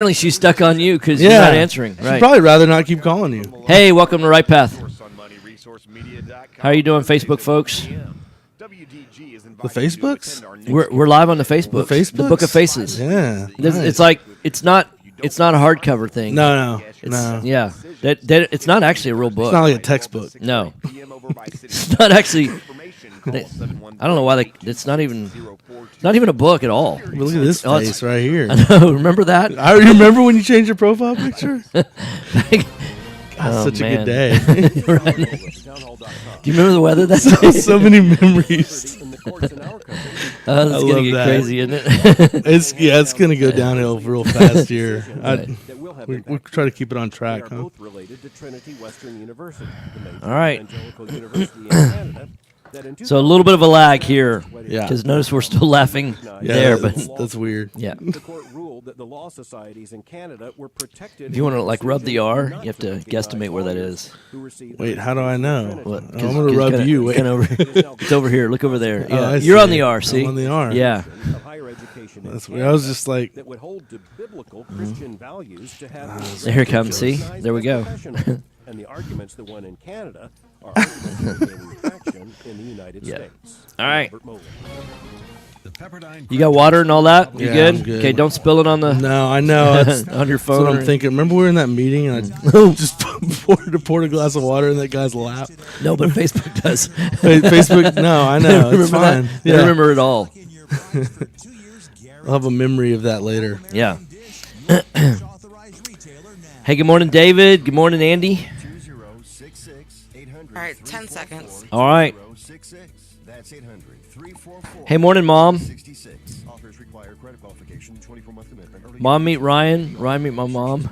Apparently she's stuck on you because you're not answering. She'd Right. probably rather not keep calling you. Hey, welcome to Right Path. How are you doing, Facebook folks? The Facebooks? We're live on the Facebook. The Facebooks? The Book of Faces. Yeah. It's nice. like it's not a hardcover thing. No. Yeah. That it's not actually a real book. It's not like a textbook. No. It's not actually. I don't know why it's not even a book at all. Look at this face right here. I know. Remember that? I remember when you changed your profile picture. God, such man. a good day. Do you remember the weather that day? So many memories. That's gonna love get that. crazy, isn't it? It's gonna go downhill real fast here. We try to keep it on track, huh? All right. So a little bit of a lag here. Yeah. Because notice we're still laughing there, but that's weird. yeah. The court ruled that the law societies in Canada were protected. If you want to like rub the R, you have to guesstimate where that is. Wait, how do I know? What? I'm gonna rub you. Wait. It's over here. Look over there. Yeah, I you're see. on the R. See, I'm on the R. Yeah. That's weird. I was just like, that would hold to biblical Christian values to have There it comes. See, there we go. And the arguments that won in Canada are arguments that gain traction in the United States. All right. Robert Mueller. You got water and all that? You Yeah, good? I'm good. Okay, don't spill it on the no, I know. That's, on your that's phone. what or- I'm thinking. Remember we were in that meeting and I just poured a glass of water in that guy's lap? No, but Facebook does. Facebook, no, I know. It's Remember fine. that? I remember it all. I'll have a memory of that later. Yeah. Hey, good morning, David. Good morning, Andy. All right, 10 seconds. All right. Hey, morning, Mom. Mom meet Ryan. Ryan meet my mom.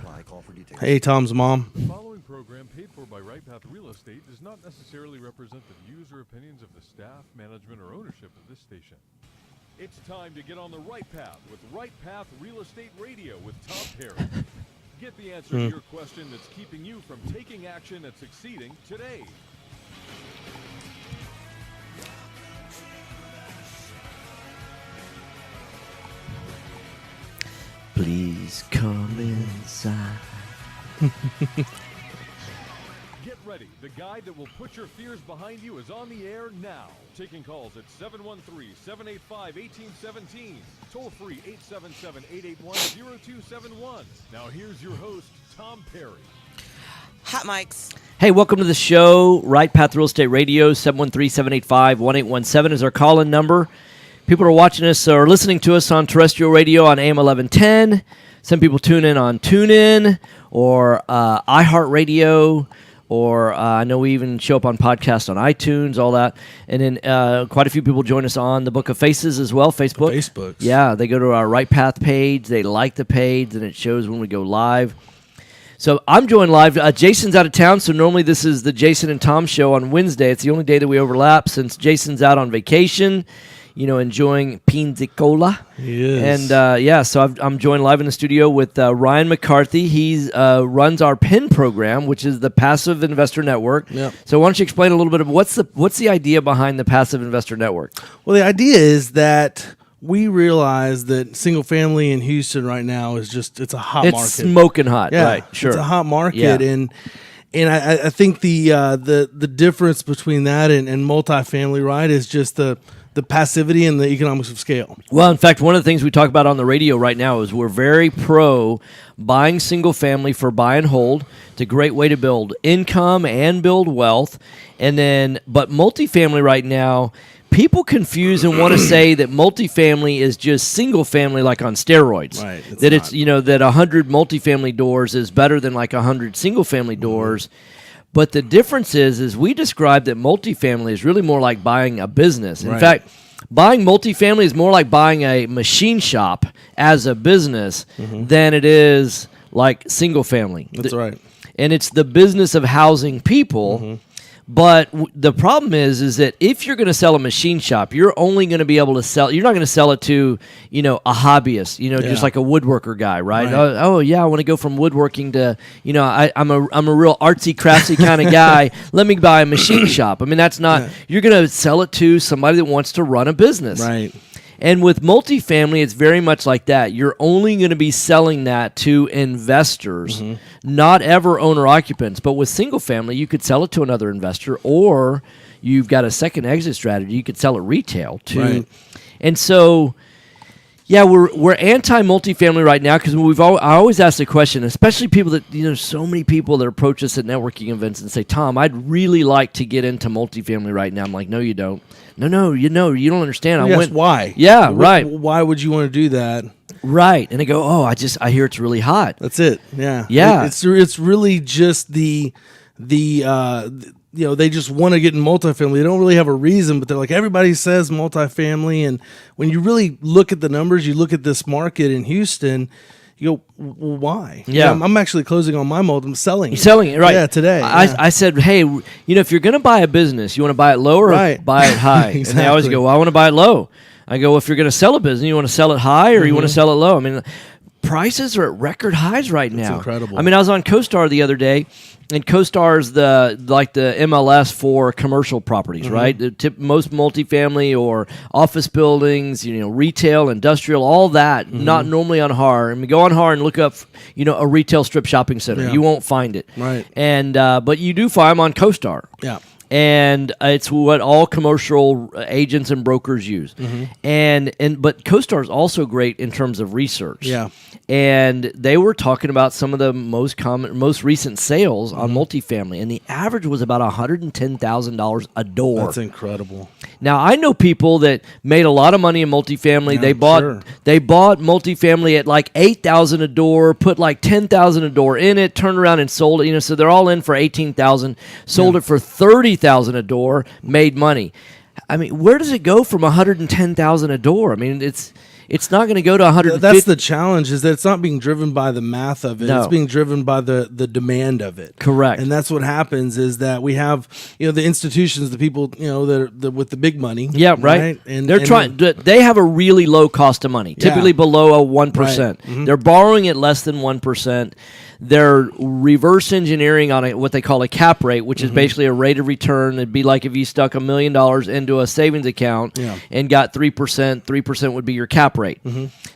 Hey, Tom's mom. The following program, paid for by Right Path Real Estate, does not necessarily represent the views or opinions of the staff, management, or ownership of this station. It's time to get on the right path with Right Path Real Estate Radio with Tom Perry. Get the answer to your question that's keeping you from taking action and succeeding today. Please come inside. Get ready. The guide that will put your fears behind you is on the air now. Taking calls at 713-785-1817. Toll free 877-881-0271. Now here's your host, Tom Perry. Hot mics. Hey, welcome to the show. Right Path Real Estate Radio, 713-785-1817 is our call-in number. People are watching us or listening to us on terrestrial radio on AM 1110. Some people tune in on TuneIn or iHeartRadio, or I know we even show up on podcasts on iTunes, all that. And then quite a few people join us on the Book of Faces as well, Facebook. Facebooks. Yeah, they go to our Right Path page. They like the page, and it shows when we go live. So I'm joined live. Jason's out of town, so normally this is the Jason and Tom show on Wednesday. It's the only day that we overlap since Jason's out on vacation, enjoying pina cola. He is. And so I'm joined live in the studio with Ryan McCarthy. He runs our PIN program, which is the Passive Investor Network. Yep. So why don't you explain a little bit of what's the idea behind the Passive Investor Network? Well, the idea is that we realize that single family in Houston right now is it's a hot market. It's smoking hot, Yeah, right? Sure. It's a hot market, Yeah. and I think the difference between that and multifamily, right, is just the passivity and the economics of scale. Well, in fact, one of the things we talk about on the radio right now is we're very pro buying single family for buy and hold. It's a great way to build income and build wealth. But multifamily right now, people confuse and want to say that multifamily is just single family, like on steroids. Right. That it's that 100 multifamily doors is better than like 100 single family doors. But the difference is we describe that multifamily is really more like buying a business. In fact, buying multifamily is more like buying a machine shop as a business than it is like single family. That's right. And it's the business of housing people. But the problem is that if you're going to sell a machine shop, you're only going to be able to sell. You're not going to sell it to, a hobbyist, just like a woodworker guy, right? Oh yeah, I want to go from woodworking to, I'm a real artsy craftsy kind of guy. Let me buy a machine shop. I mean, that's not. You're going to sell it to somebody that wants to run a business, Right. And with multifamily, it's very much like that. You're only going to be selling that to investors, not ever owner occupants. But with single family, you could sell it to another investor, or you've got a second exit strategy. You could sell it retail too. Right. And so, yeah, we're anti multifamily right now because I always ask the question, especially people that so many people that approach us at networking events and say, Tom, I'd really like to get into multifamily right now. I'm like, no, you don't. No, you don't understand. Yes, why? Yeah, right. Why would you want to do that? Right. And they go, oh, I hear it's really hot. That's it. Yeah. Yeah. It's really just they just want to get in multifamily. They don't really have a reason, but they're like, everybody says multifamily. And when you really look at the numbers, you look at this market in Houston, you go, well, why? Yeah. I'm actually closing on my multi. I'm selling it. You're selling it, right? Yeah, today. I said, hey, if you're going to buy a business, you want to buy it low or Right. buy it high? Exactly. And they always go, well, I want to buy it low. I go, well, if you're going to sell a business, you want to sell it high or you want to sell it low? I mean, prices are at record highs right now. It's incredible. I mean, I was on CoStar the other day, and CoStar is the MLS for commercial properties, right? Most multifamily or office buildings, retail, industrial, all that. Not normally on HAR. I mean, go on HAR and look up, a retail strip shopping center. Yeah. You won't find it, Right. And but you do find them on CoStar. Yeah. And it's what all commercial agents and brokers use. But CoStar is also great in terms of research. Yeah. And they were talking about some of the most recent sales on multifamily, and the average was about $110,000 a door. That's incredible. Now I know people that made a lot of money in multifamily. Yeah, They bought multifamily at like $8,000 a door, put like $10,000 a door in it, turned around and sold it. So they're all in for $18,000, sold it for $30,000 a door, made money. I mean, where does it go from $110,000 a door? I mean, it's not going to go to 150. That's the challenge, is that it's not being driven by the math of it. No. It's being driven by the demand of it. Correct. And that's what happens, is that we have, the institutions, the people, that with the big money. Yeah, right. And they're trying. They have a really low cost of money, typically below a 1%. Right. They're borrowing at less than 1%. They're reverse engineering on what they call a cap rate, which is basically a rate of return. It'd be like if you stuck $1 million into a savings account and got 3%. 3% would be your cap rate.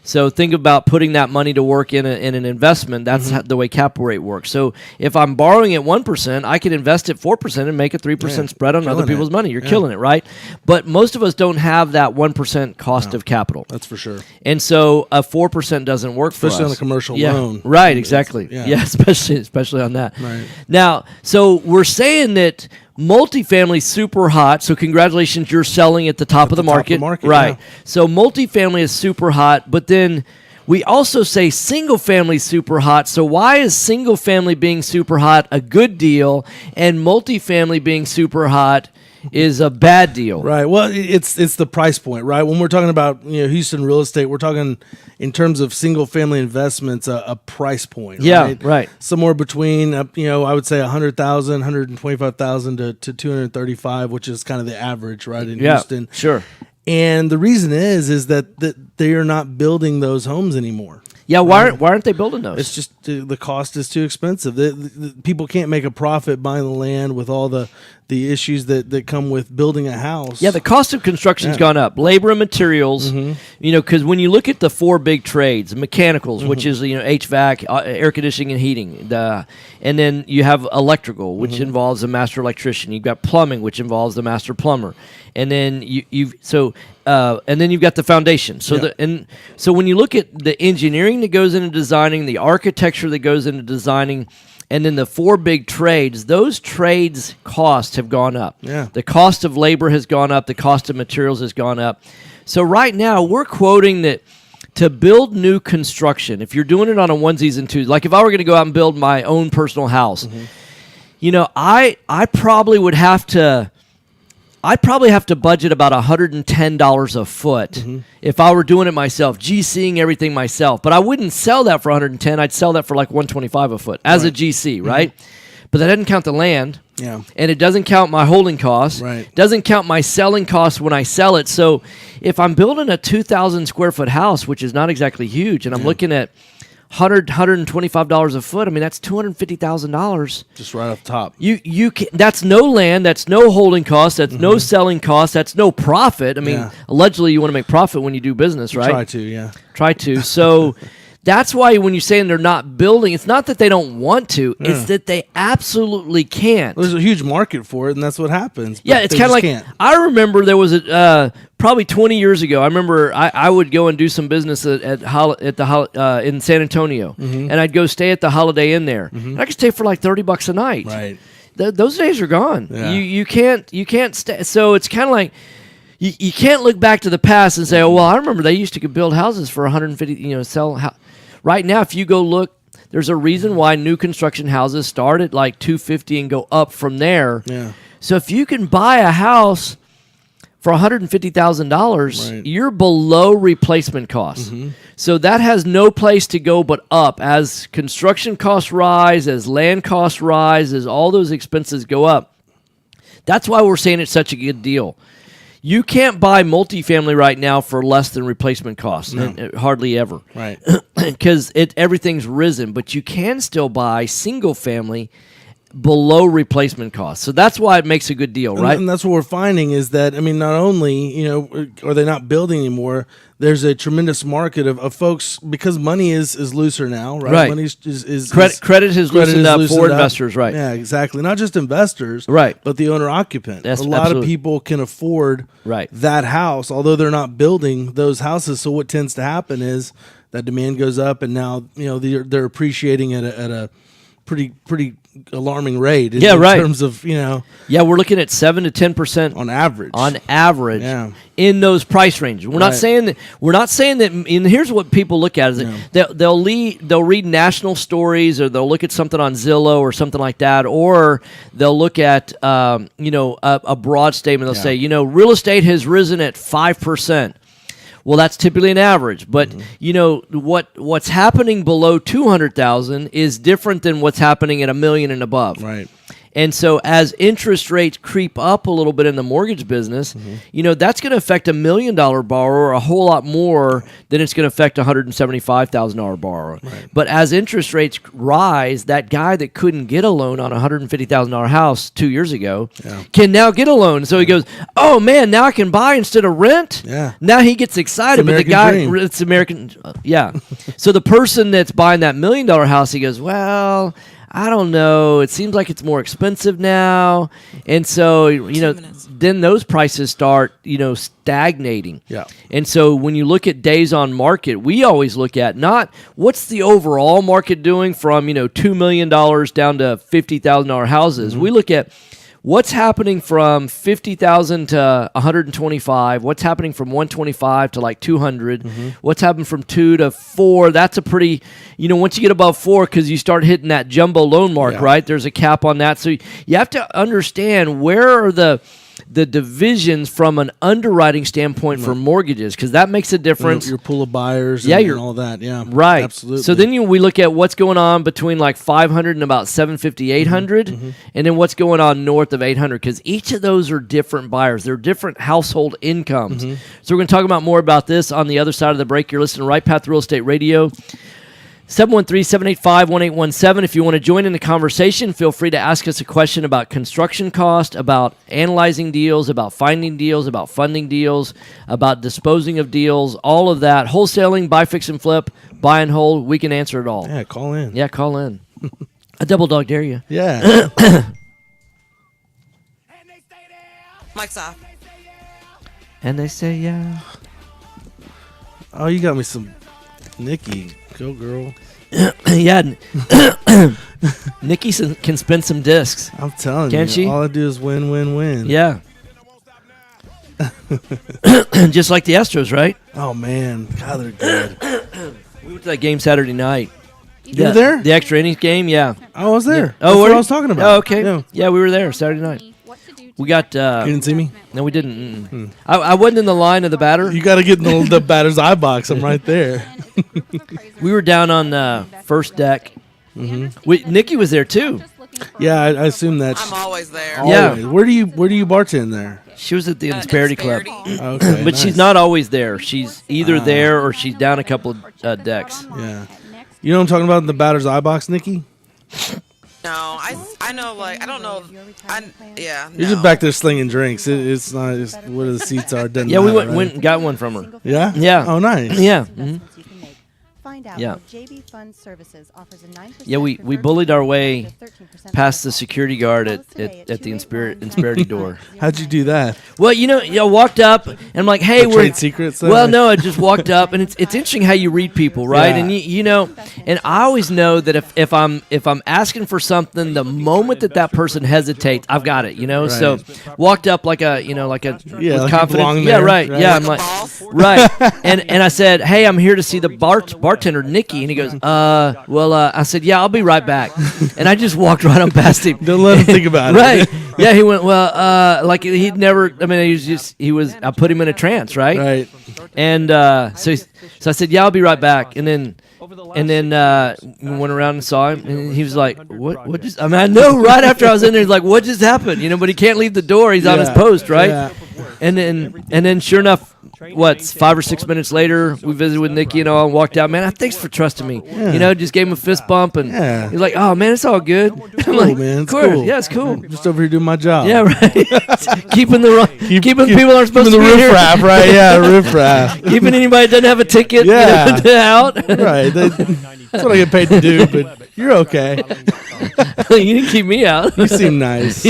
So think about putting that money to work in an investment. That's the way cap rate works. So if I'm borrowing at 1%, I can invest at 4% and make a 3% spread on other people's money. You're killing it, right? But most of us don't have that 1% cost of capital. That's for sure. And so a 4% doesn't work for us. Especially on a commercial loan. Right, exactly. Yeah, especially on that. Right. Now, so we're saying that multifamily super hot. So congratulations, you're selling at the top of the market. Right. Yeah. So multifamily is super hot, but then we also say single family super hot. So why is single family being super hot a good deal and multifamily being super hot is a bad deal? Right. Well, it's the price point, right? When we're talking about Houston real estate, we're talking in terms of single family investments, a price point. Yeah, right. Somewhere between I would say 100,000, 125,000 to 235, which is kind of the average, right, in Houston. Sure. And the reason is that they are not building those homes anymore. Yeah, why aren't they building those? It's just the cost is too expensive. The people can't make a profit buying the land with all the issues that come with building a house. Yeah, the cost of construction's gone up. Labor and materials, because when you look at the four big trades, mechanicals, which is HVAC, air conditioning and heating, and then you have electrical, which involves a master electrician. You've got plumbing, which involves the master plumber, and then and then you've got the foundation. So so when you look at the engineering that goes into designing, the architecture that goes into designing, and then the four big trades, those trades' costs have gone up. Yeah. The cost of labor has gone up. The cost of materials has gone up. So right now, we're quoting that to build new construction, if you're doing it on a onesies and twos, like if I were going to go out and build my own personal house, I probably would have to... I'd probably have to budget about $110 a foot if I were doing it myself, GCing everything myself. But I wouldn't sell that for $110. I'd sell that for like $125 a foot as a GC, right? But that doesn't count the land. Yeah. And it doesn't count my holding costs. Right. Doesn't count my selling costs when I sell it. So if I'm building a 2,000 square foot house, which is not exactly huge, and I'm looking at $125 a foot. I mean, that's $250,000. Just right off the top. You can, that's no land, that's no holding cost, that's no selling cost, that's no profit. I mean, Yeah. allegedly you want to make profit when you do business, right? Try to, yeah. Try to. So that's why when you're saying they're not building, it's not that they don't want to, it's that they absolutely can't. There's a huge market for it, and that's what happens. but Yeah, it's they kind of just like can't. I remember there was probably 20 years ago. I remember I would go and do some business in San Antonio, and I'd go stay at the Holiday Inn there. And I could stay for like $30 a night. Right. Those days are gone. Yeah. You can't stay. So it's kind of like you can't look back to the past and say, oh well, I remember they used to build houses for 150. Right now, if you go look, there's a reason why new construction houses start at like $250 and go up from there. Yeah. So if you can buy a house for $150,000, Right. you're below replacement costs. So that has no place to go but up. As construction costs rise, as land costs rise, as all those expenses go up. That's why we're saying it's such a good deal. You can't buy multifamily right now for less than replacement costs, hardly ever. Right. Because everything's risen, but you can still buy single family below replacement costs. So that's why it makes a good deal, right? And that's what we're finding is that, I mean, not only, are they not building anymore, there's a tremendous market of folks, because money is looser now, right? Right. Money is Credit has loosened up for investors, right? Yeah, exactly. Not just investors, Right. but the owner-occupant. That's a lot absolutely. of people can afford Right. that house, although they're not building those houses. So what tends to happen is that demand goes up, and now, they're appreciating at a pretty alarming rate in terms of, Yeah, we're looking at 7 to 10% on average. Yeah. in those price ranges. We're not Right. saying that. And here's what people look at: is that they'll read national stories, or they'll look at something on Zillow or something like that, or they'll look at a broad statement. They'll say, real estate has risen at 5%. Well, that's typically an average, but what's happening below 200,000 is different than what's happening at $1 million and above. Right. And so as interest rates creep up a little bit in the mortgage business, that's going to affect $1 million borrower a whole lot more than it's going to affect a $175,000 borrower. Right. But as interest rates rise, that guy that couldn't get a loan on a $150,000 house 2 years ago can now get a loan. So he goes, oh man, now I can buy instead of rent. Yeah. Now he gets excited, but the American guy, dream. it's American. Yeah. So the person that's buying that $1 million house, he goes, well, I don't know. It seems like it's more expensive now. And so, then those prices start, stagnating. Yeah. And so when you look at days on market, we always look at not what's the overall market doing from, $2 million down to $50,000 houses. We look at what's happening from 50,000 to 125, what's happening from 125 to like 200, what's happened from 2 to 4. That's a pretty, once you get above 4, because you start hitting that jumbo loan mark, right? There's a cap on that. So you have to understand where are the divisions from an underwriting standpoint for mortgages, because that makes a difference. Your pool of buyers and all that. Yeah. Right. Absolutely. So then we look at what's going on between like 500 and about 750, 800, and then what's going on north of 800, because each of those are different buyers. They're different household incomes. So we're going to talk about more about this on the other side of the break. You're listening to Right Path Real Estate Radio. 713-785-1817. If you want to join in the conversation, feel free to ask us a question about construction cost, about analyzing deals, about finding deals, about funding deals, about disposing of deals, all of that. Wholesaling, buy, fix, and flip, buy and hold. We can answer it all. Yeah, call in. Yeah, call in. A double dog dare you. Yeah. Mike's off. And they say, yeah. Oh, you got me some Nikki. Go, girl. Yeah. Nikki can spin some discs. I'm telling Can you. she? All I do is win, win, win. Yeah. Just like the Astros, right? Oh, man. God, they're good. We went to that game Saturday night. You were there? The extra innings game, yeah. I was there. Yeah. That's were what you? I was talking about. Oh, okay. Yeah. Yeah, we were there Saturday night. We got. You didn't see me? No, we didn't. I wasn't in the line of the batter. You got to get in the batter's eye box. I'm right there. We were down on the first deck. Nikki was there too. Yeah, I assume that's I'm always there. Yeah. always. Where do you bartend there? She was at the Insperity Club, Insperity. Okay, but she's not always there. She's either there or she's down a couple of decks. Yeah. You know what I'm talking about in the batter's eye box, Nikki? No, I know, like, I don't know. Yeah. You're just back there slinging drinks. It's not just where the seats are. Doesn't Yeah, we matter, went and got one from her. Yeah? Yeah. Oh, nice. Yeah. Find out Yeah. how JB Fund Services offers a 9% Yeah, we preferred bullied our rate way up to 13% past the off. security guard Call at us today the 281 Insperity door. How'd you do that? Well, I walked up and I'm like, hey, The we're trade secrets? Well, no, I just walked up, and it's interesting how you read people, right? Yeah. And you know, and I always know that if I'm asking for something, the moment that person hesitates, I've got it, you know. Right. So walked up like a with like you confidence. belong Yeah, there, right. right? Yeah, Like I'm a like, boss? right. And I said, hey, I'm here to see the bartender, Nikki, and he goes, I said, yeah, I'll be right back, and I just walked right on past him. Don't let him think about it. Right. Yeah, he went, like he'd never, I mean, I put him in a trance, right? Right. And so I said, yeah, I'll be right back. And then we went around and saw him, and he was like, what just, I mean, I know right after I was in there, he's like, what just happened? But he can't leave the door. He's on his Yeah. post, right? Yeah. And then sure enough, 5 or 6 minutes later, we visited with Nikki and all, and walked out. Man, thanks for trusting me. Just gave him a fist bump, and Yeah. he's like, oh man, it's all good. I'm Cool, like, man. It's cool. cool. Yeah, it's cool. Just over here doing my job. Yeah, right. keeping people aren't supposed Keeping the to be here. riffraff, right? Yeah, riffraff. Keeping anybody that doesn't have a ticket Yeah. out. Right. That's what I get paid to do, but you're okay. You didn't keep me out. You seem nice.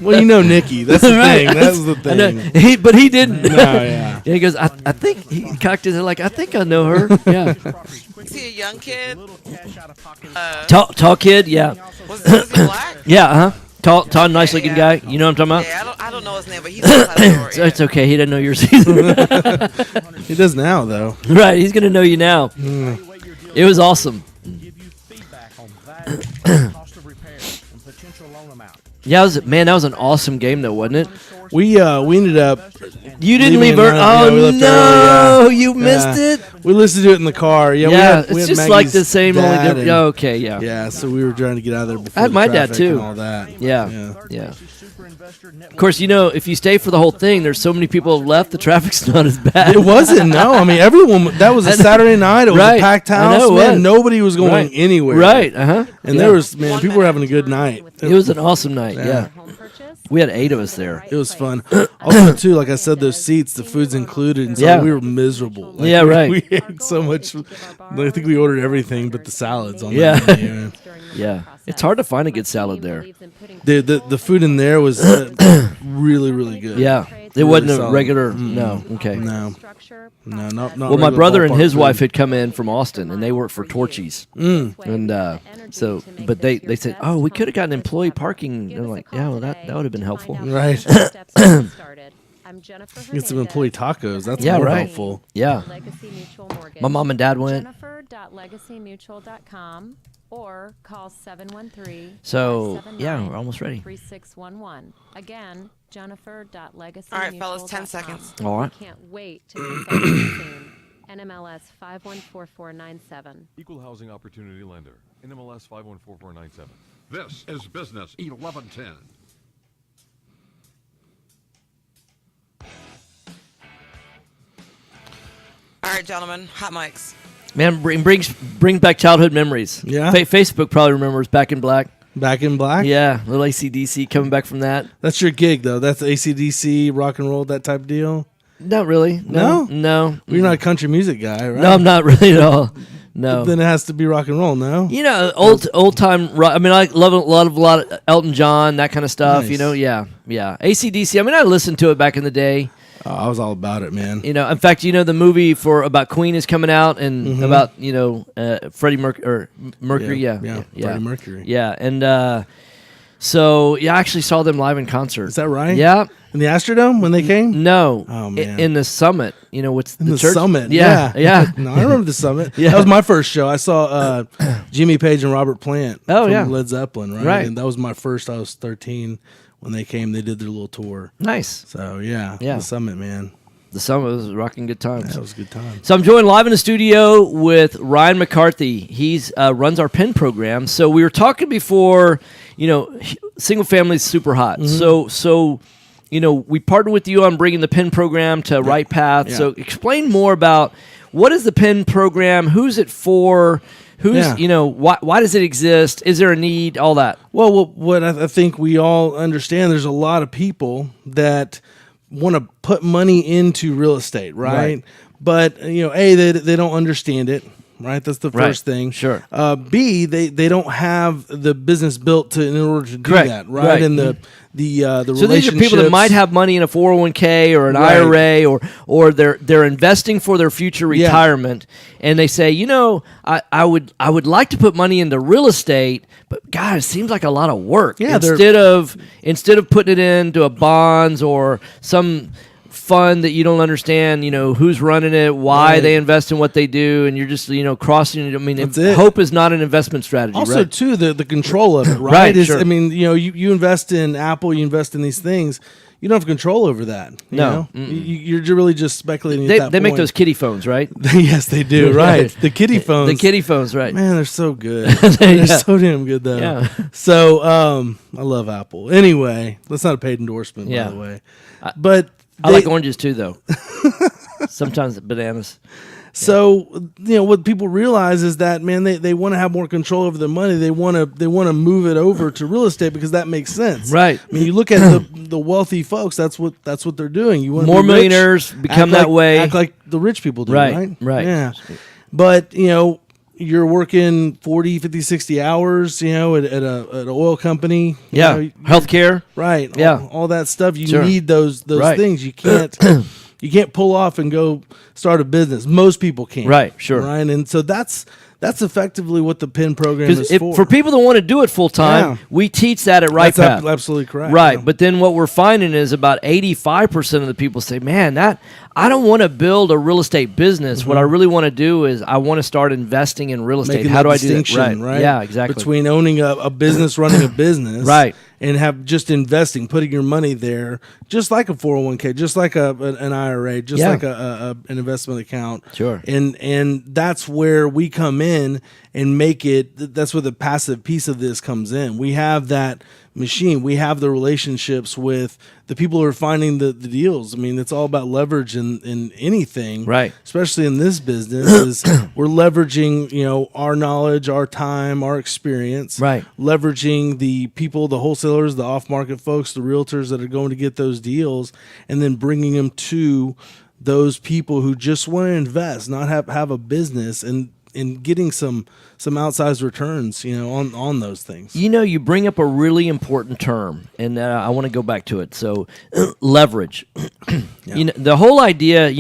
Well, you know Nikki. That's the Right. thing. That's the I know. thing. But he didn't. No, yeah. Yeah, he goes, I think, he cocked his head like, I think I know her. Yeah. Is he a young kid? Tall kid, yeah. Was he black? Yeah, Tall, nice looking guy. You know what I'm talking about? Yeah, I don't know his name, but he's inside the door. So it's okay. He didn't know yours either. He does now, though. Right. He's going to know you now. It was awesome. Yeah, that was an awesome game, though, wasn't it? We ended up. You didn't leaving leave early. at night. Oh, Yeah, we left no. early, yeah. You missed Yeah. it. We listened to it in the car. Yeah, Yeah, we it's had just like Maggie's the same, only dad different. and- Yeah, okay, yeah. Yeah, so we were trying to get out of there before I had the my dad, traffic too. and all that. Yeah. Of course, if you stay for the whole thing, there's so many people left, the traffic's not as bad. It wasn't. No, I mean everyone. That was a Saturday night. It was Right. a packed I house. know, it Man, was. nobody was going Right. anywhere. Right, And there was people were having a good night. It was an awesome night, yeah. Home purchase. We had 8 of us there. It was fun. Also, too, like I said, those seats, the food's included, and so Yeah. we were miserable. Like, Yeah, right. We ate so much. I think we ordered everything but the salads on Yeah. the menu. Yeah. It's hard to find a good salad there. The food in there was really, really good. Yeah. It Really wasn't a solid. regular, no, okay. No, not Well, my regular brother and ballpark his food. wife had come in from Austin, and they worked for Torchy's. And but they said, oh, we could have gotten employee parking. And I'm like, yeah, well, that would have been helpful. Right. I'm Jennifer Get some employee tacos. That's Yeah, more right. helpful. Yeah. Legacy Mutual Mortgage. My mom and dad went. Jennifer.legacymutual.com or call 713 So, yeah, we're almost ready. 3611. Again, Jennifer.legacymutual.com. All right, fellas, 10 seconds. All right. Can't wait to consult you soon. NMLS 514497. Equal Housing Opportunity Lender. NMLS 514497. This is Business 1110. All right, gentlemen, hot mics. Man, bring back childhood memories. Yeah. Facebook probably remembers Back in Black. Back in Black? Yeah, little AC/DC coming back from that. That's your gig, though. That's AC/DC, rock and roll, that type of deal. Not really. No. You're not a country music guy, right? No, I'm not really at all. No. Then it has to be rock and roll, no? Old time rock. I mean, I love a lot of Elton John, that kind of stuff. Nice. Yeah. AC/DC. I mean, I listened to it back in the day. Oh, I was all about it, man. In fact, the movie about Queen is coming out, and about Freddie Mercury. Yeah, Freddie Mercury. Yeah, and so I actually saw them live in concert. Is that right? Yeah. In the Astrodome when they came? No. Oh, man. In the Summit. What's In the church? Summit. Yeah. No, I remember the Summit. Yeah. That was my first show. I saw Jimmy Page and Robert Plant from Led Zeppelin, right? Right. And that was my first. I was 13 when they came. They did their little tour. Nice. So, yeah. The Summit, man. The Summit was rocking good times. That was a good time. So I'm joined live in the studio with Ryan McCarthy. He's runs our pen program. So we were talking before, single family is super hot. So we partnered with you on bringing the pen program to Right Path. Yeah. So explain more about what is the pen program, who's it for, Who's why does it exist? Is there a need? All that. Well, what I think we all understand, there's a lot of people that want to put money into real estate, right? But they don't understand it. Right, that's the first thing. Sure. B, they don't have the business built in order to do that, right? And the relationships. So these are people that might have money in a 401k or an IRA, or they're investing for their future retirement, and they say, I would like to put money into real estate, but God, it seems like a lot of work. Yeah, instead of putting it into a bonds or some fund that you don't understand, who's running it, why they invest in what they do, and you're just, crossing. I mean, hope is not an investment strategy. Also, too, the control of it, right? Sure. I mean, you invest in Apple, you invest in these things. You don't have control over that. You're really just speculating. They make those kiddie phones, right? Yes, they do. Right, the kiddie phones. The kiddie phones, right? Man, they're so good. They're so damn good, though. Yeah. So, I love Apple. Anyway, that's not a paid endorsement, by the way. But I like oranges too, though. Sometimes bananas. So what people realize is that, man, they want to have more control over their money. They want to move it over to real estate because that makes sense, right? I mean, you look at the wealthy folks. That's what they're doing. You want more be millionaires become that way. Act like the rich people do, right? Yeah. But you're working 40, 50, 60 hours, at an oil company. Healthcare. Right. Yeah. All that stuff. You need those things. You can't pull off and go start a business. Most people can't. Right. Sure. Right. And so that's effectively what the PIN program is for. For people that want to do it full time, we teach that at Right Path. That's absolutely correct. Right. But then what we're finding is about 85% of the people say, man, I don't want to build a real estate business. What I really want to do is I want to start investing in real estate. How do I do that? Right. Yeah, exactly. Between owning a business, running a business. Right. And have just investing, putting your money there, just like a 401k, just like an IRA, just like an investment account. Sure. And that's where we come in and make it. That's where the passive piece of this comes in. We have that machine. We have the relationships with the people who are finding the deals. I mean, it's all about leverage in anything, right? Especially in this business, is we're leveraging our knowledge, our time, our experience, right? Leveraging the people, the wholesalers, the off-market folks, the realtors that are going to get those deals, and then bringing them to those people who just want to invest, not have a business, and getting some outsized returns, on those things. You bring up a really important term, and I want to go back to it. So, leverage. The whole idea.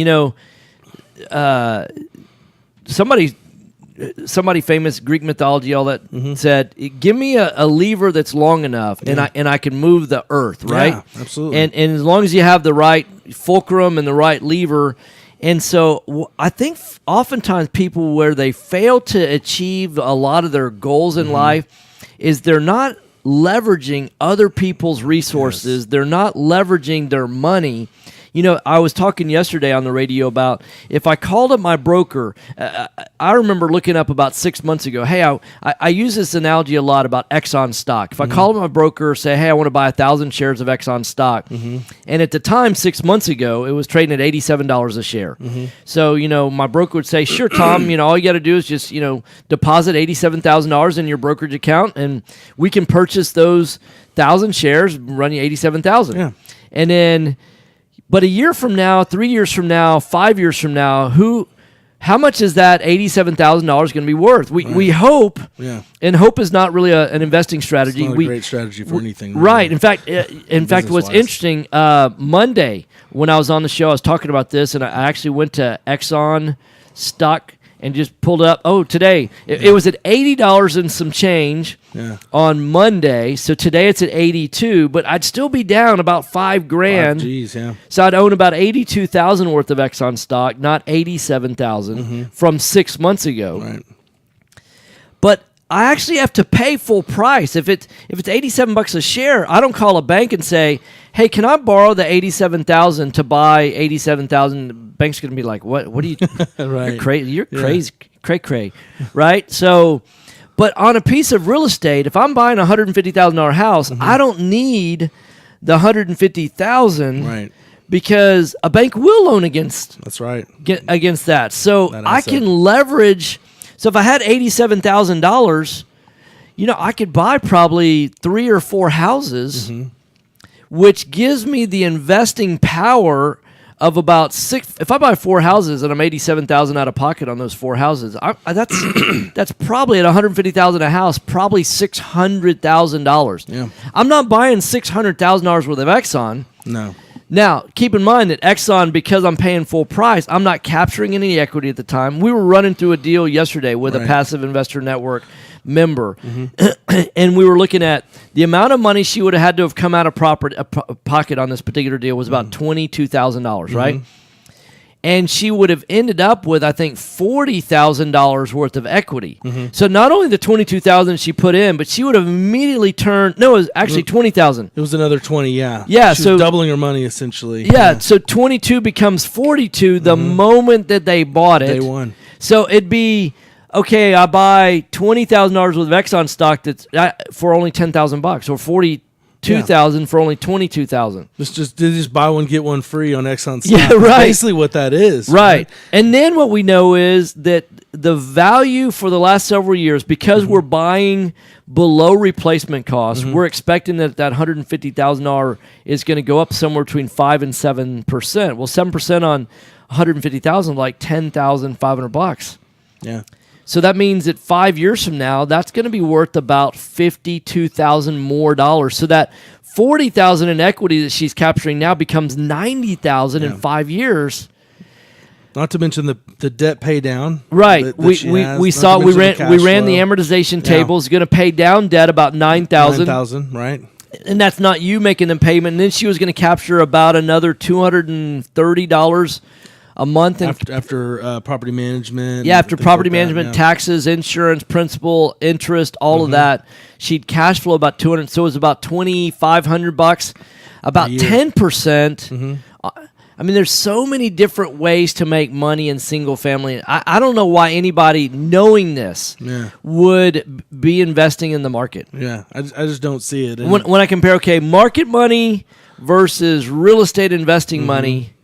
Somebody famous, Greek mythology, all that, said, "Give me a lever that's long enough, and I can move the earth." Right? Yeah, absolutely. And as long as you have the right fulcrum and the right lever. And so I think oftentimes people, where they fail to achieve a lot of their goals in life, is they're not leveraging other people's resources. Yes. They're not leveraging their money. I was talking yesterday on the radio about if I called up my broker, I remember looking up about 6 months ago, hey, I use this analogy a lot about Exxon stock. If I called up my broker, say, hey, I want to buy 1,000 shares of Exxon stock. And at the time, 6 months ago, it was trading at $87 a share. So, my broker would say, sure, Tom, all you got to do is just, deposit $87,000 in your brokerage account, and we can purchase those 1,000 shares, run you $87,000. Yeah. And then... But a year from now, 3 years from now, 5 years from now, how much is that $87,000 going to be worth? We hope, and hope is not really an investing strategy. It's not a great strategy for anything. Right. In fact, what's interesting, Monday when I was on the show, I was talking about this, and I actually went to Exxon stock and just pulled up. Oh, today it was at $80 and some change on Monday. So today it's at 82, but I'd still be down about $5,000. Geez, yeah. So I'd own about 82,000 worth of Exxon stock, not 87,000 from 6 months ago. Right. But I actually have to pay full price. If it's $87 a share, I don't call a bank and say, "Hey, can I borrow the $87,000 to buy 87,000?" The bank's going to be like, "What? What are you? Right. You're crazy. You're crazy, cray, right?" So, but on a piece of real estate, if I'm buying a $150,000 house, I don't need the $150,000, right? Because a bank will loan against. That's right. Against that, so I can leverage So if I had $87,000, I could buy probably 3 or 4 houses, which gives me the investing power of about 6. If I buy 4 houses and I'm $87,000 out of pocket on those 4 houses, that's probably at $150,000 a house, probably $600,000. Yeah. I'm not buying $600,000 worth of Exxon. No. Now, keep in mind that Exxon, because I'm paying full price, I'm not capturing any equity at the time. We were running through a deal yesterday with a Passive Investor Network member, and we were looking at the amount of money she would have had to have come out of pocket on this particular deal was about $22,000, right? And she would have ended up with, I think, $40,000 worth of equity. So not only the $22,000 she put in, but she would have immediately turned. No, it was actually $20,000. It was another 20. Yeah. Yeah. She so was doubling her money essentially. Yeah. So 22 becomes 42 the moment that they bought it. Day one. So it'd be okay. I buy $20,000 worth of Exxon stock that's for only $10,000 or 42,000 for only 22,000. Just buy one get one free on Exxon stock. Yeah, right. That's basically what that is. Right. And then what we know is that the value for the last several years, because we're buying below replacement cost, we're expecting that $150,000 is going to go up somewhere between 5 and 7%. Well, 7% on $150,000, like $10,500. Yeah. So that means that 5 years from now, that's going to be worth about $52,000 more dollars. So that $40,000 in equity that she's capturing now becomes $90,000 in 5 years. Not to mention the debt pay down. Right. That we ran the flow. amortization table. It's going to pay down debt about $9,000. $9,000, right? And that's not you making the payment. And then she was going to capture about another $230 a month after property management. Yeah, after property management, taxes, insurance, principal, interest, all of that. She'd cash flow about $200. So it was about $2,500, about 10%. I mean, there's so many different ways to make money in single family. I don't know why anybody knowing this would be investing in the market. Yeah, I just don't see it. When I compare, market money versus real estate investing money.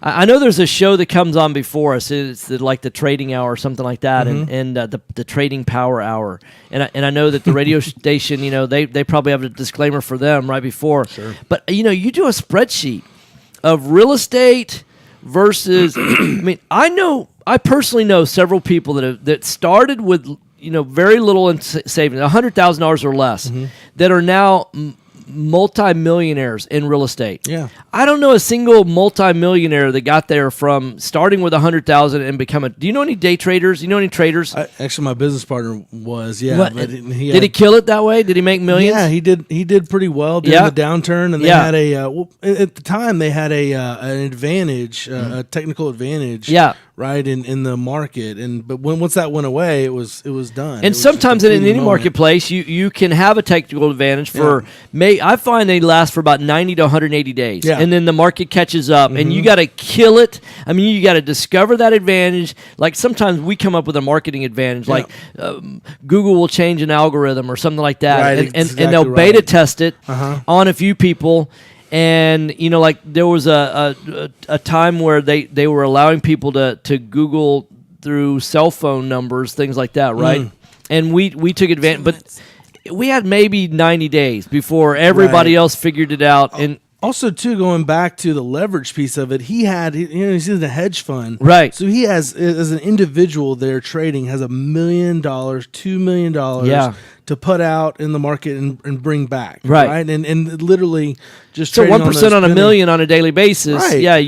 I know there's a show that comes on before us. It's like the Trading Hour or something like that, and the Trading Power Hour. And I know that the radio station, they probably have a disclaimer for them right before. Sure. But you do a spreadsheet of real estate versus. I personally know several people that started with very little in savings, $100,000 or less, that are now multi-millionaires in real estate. Yeah. I don't know a single multi-millionaire that got there from starting with $100,000 and become do you know any day traders? You know any traders? Actually, my business partner was, But did he kill it that way? Did he make millions? Yeah, he did. He did pretty well during the downturn, and they had at the time they had an advantage, a technical advantage. Yeah. Right in the market, but once that went away, it was done. And sometimes in any marketplace, you can have a technical advantage for I find they last for about 90 to 180 days, and then the market catches up, and you got to kill it. I mean, you got to discover that advantage. Like sometimes we come up with a marketing advantage, like Google will change an algorithm or something like that, right, and they'll beta test it on a few people. And like there was a time where they were allowing people to Google through cell phone numbers, things like that, right? And we took advantage, but we had maybe 90 days before everybody else figured it out. And also, too, going back to the leverage piece of it, he's in a hedge fund, right? So he has, as an individual there trading, has $1 million, $2 million, to put out in the market and bring back, right? And literally just so 1% on $1 million on a daily basis, right?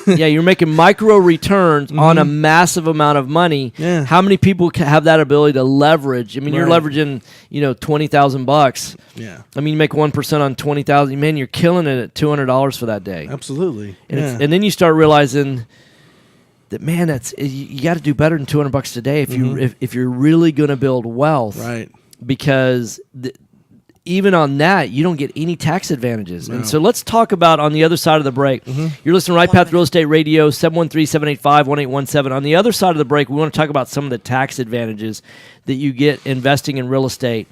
You're making micro returns on a massive amount of money. Yeah. How many people have that ability to leverage? I mean, you're leveraging, $20,000. Yeah. I mean, you make 1% on $20,000. Man, you're killing it at $200 for that day. Absolutely. And then you start realizing that, man, you got to do better than $200 a day if you're really going to build wealth, right? Because even on that, you don't get any tax advantages. And so let's talk about on the other side of the break. You're listening to Right Path Real Estate Radio, 713-785-1817. On the other side of the break, we want to talk about some of the tax advantages that you get investing in real estate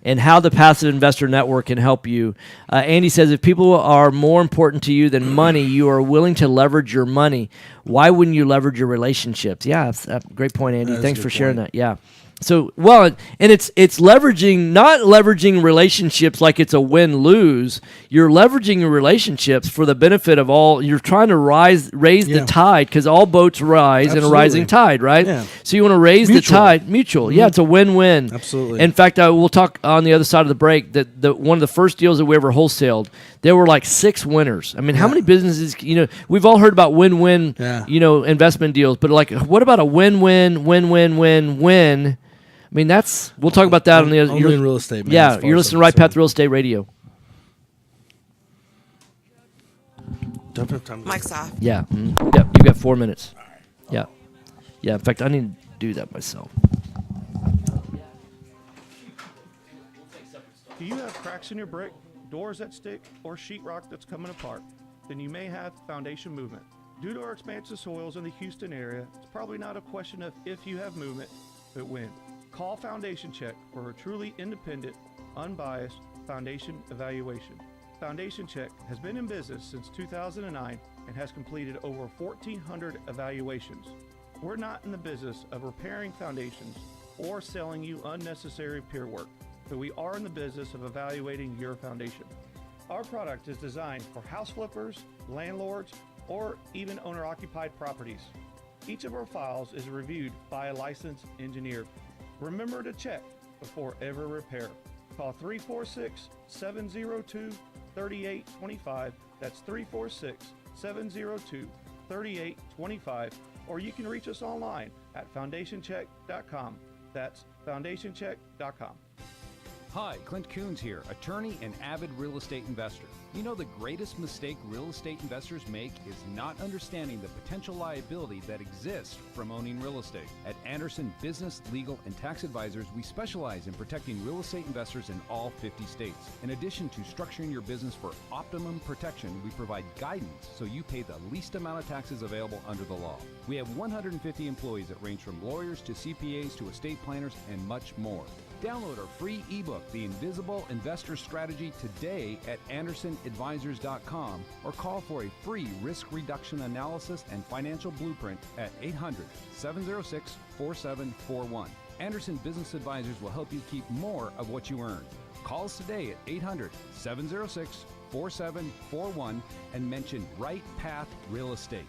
and how the Passive Investor Network can help you. Andy says, if people are more important to you than money, you are willing to leverage your money. Why wouldn't you leverage your relationships? Yeah, that's a great point, Andy. Thanks for sharing that. Yeah. So, and it's leveraging, not leveraging relationships like it's a win-lose. You're leveraging your relationships for the benefit of all. You're trying to raise the tide, because all boats rise in a rising tide, right? Yeah. So you want to raise the tide. Mutual. Yeah, it's a win-win. Absolutely. In fact, we'll talk on the other side of the break that one of the first deals that we ever wholesaled, there were like 6 winners. I mean, how many businesses, we've all heard about win-win, investment deals, but like, what about a win-win, win-win? I mean, we'll talk about that on the other. Only in real estate, man. Yeah, you're listening to Right Path Real Estate Radio. Don't have time. Mike's off. Yeah. Yep, you've got 4 minutes. Yeah. Yeah, in fact, I need to do that myself. Do you have cracks in your brick, doors that stick, or sheetrock that's coming apart? Then you may have foundation movement. Due to our expansive soils in the Houston area, it's probably not a question of if you have movement, but when. Call Foundation Check for a truly independent, unbiased foundation evaluation. Foundation Check has been in business since 2009 and has completed over 1,400 evaluations. We're not in the business of repairing foundations or selling you unnecessary peer work, but we are in the business of evaluating your foundation. Our product is designed for house flippers, landlords, or even owner-occupied properties. Each of our files is reviewed by a licensed engineer. Remember to check before ever repair. Call 346-702-3825. That's 346-702-3825. Or you can reach us online at foundationcheck.com. That's foundationcheck.com. Hi, Clint Coons here, attorney and avid real estate investor. You know, the greatest mistake real estate investors make is not understanding the potential liability that exists from owning real estate. At Anderson Business, Legal, and Tax Advisors, we specialize in protecting real estate investors in all 50 states. In addition to structuring your business for optimum protection, we provide guidance so you pay the least amount of taxes available under the law. We have 150 employees that range from lawyers to CPAs to estate planners and much more. Download our free ebook, The Invisible Investor Strategy, today at AndersonAdvisors.com or call for a free risk reduction analysis and financial blueprint at 800-706-4741. Anderson Business Advisors will help you keep more of what you earn. Call us today at 800-706-4741 and mention Right Path Real Estate.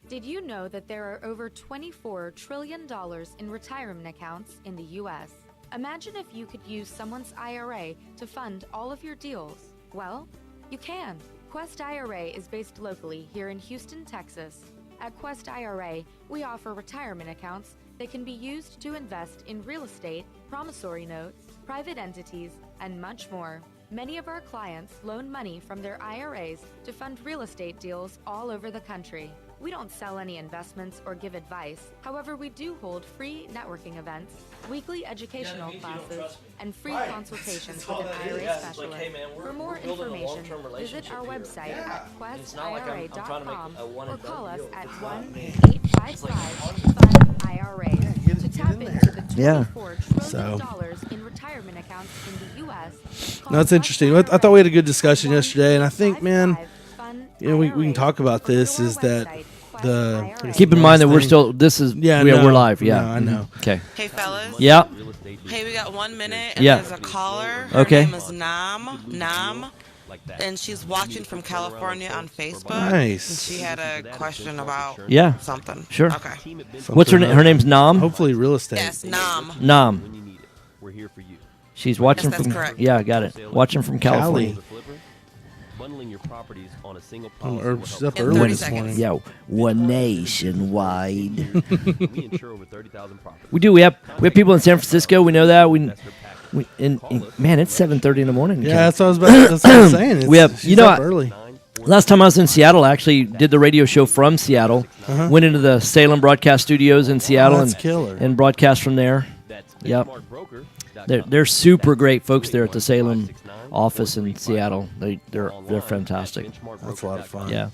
Did you know that there are over $24 trillion in retirement accounts in the U.S.? Imagine if you could use someone's IRA to fund all of your deals. Well, you can. Quest IRA is based locally here in Houston, Texas. At Quest IRA, we offer retirement accounts that can be used to invest in real estate, promissory notes, private entities, and much more. Many of our clients loan money from their IRAs to fund real estate deals all over the country. We don't sell any investments or give advice. However, we do hold free networking events, weekly educational classes, and free consultations with an IRA specialist. For more information, visit our website at questira.com or call us at 1-855-FUN-IRA to tap into the $24 trillion in retirement accounts in the U.S. No, it's interesting. I thought we had a good discussion yesterday, and I think, man, we can talk about this, is that keep in mind that we're still, we're live. Yeah. I know. Okay. Hey, fellas. Yeah. Hey, we got 1 minute, and Yeah. there's a caller. Her name is Nam. And she's watching from California on Facebook. Nice. And she had a question about something. Sure. Okay. What's her name? Her name's Nam? Hopefully real estate. Yes, Nam. Nam. When you need it, we're here for you. She's watching Yes, that's from correct. Yeah, got it. Watching from California. Bundling your properties on a single Or policy she's will up help. early In 30 this seconds. morning. Yeah, one nationwide. We insure over 30,000 properties. We do. We have people in San Francisco. We know that. That's her package. Man, it's 7:30 in the morning. Yeah, that's what I was that's what I was saying. We have- she's you know, up early. Last time I was in Seattle, I actually did the radio show from Seattle. Went into the Salem broadcast studios in Seattle That's killer. and broadcast from there. That's Yep. They're super great folks there at the Salem office in Seattle. They're fantastic. That's a lot of fun. Yeah.